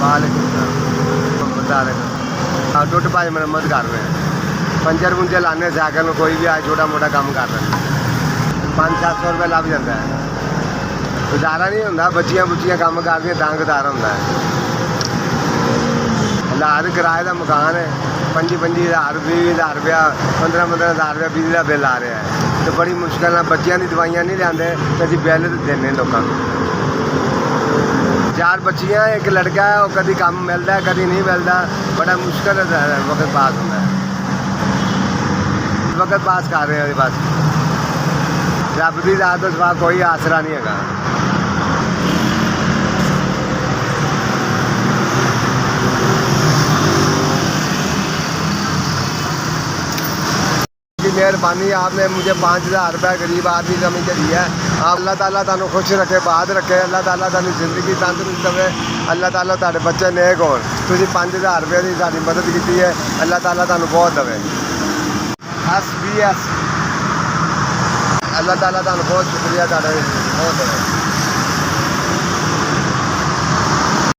वालेकुम बता रहे हाँ टुट भाई मरम्मत कर रहे हैं पंचर पुंचर लाने साइकिल में कोई भी आए छोटा मोटा काम कर रहे हैं 500-700 रुपये लग जाता है गुजारा नहीं होंगे बच्चियां बुच्चियां काम कर दी तां गुजारा होंगे लार किराए का मकान है 25,000 20,000 रुपया 15,000 रुपया बिजली का बिल आ रहा है तो बड़ी मुश्किल बच्चियां की दवाइयां नहीं लियाते तो अभी बिल देने लोगों को 4 बच्चियां एक लड़का है वो कभी काम मिलता है कभी नहीं मिलता बड़ा मुश्किल वक्त पास होता है वक्त पास कर रहे हैं बस रब की रात तो सवा कोई आसरा नहीं है मेहरबानी आपने मुझे 5,000 रुपये गरीब आदमी जमीन के दिया है आप अल्लाह ताला तुहानू खुश रखे बात रखे अल्लाह ताला तुहानू जिंदगी तंदुरुस्त देवे अल्लाह ताला तुहाडे बच्चे नेक होण तुसीं 5,000 रुपये की साडी मदद की है अल्लाह ताला तुहानू बहुत देवे SBS अल्लाह ताला तुहानू बहुत शुक्रिया तुहाडा बहुत देवे।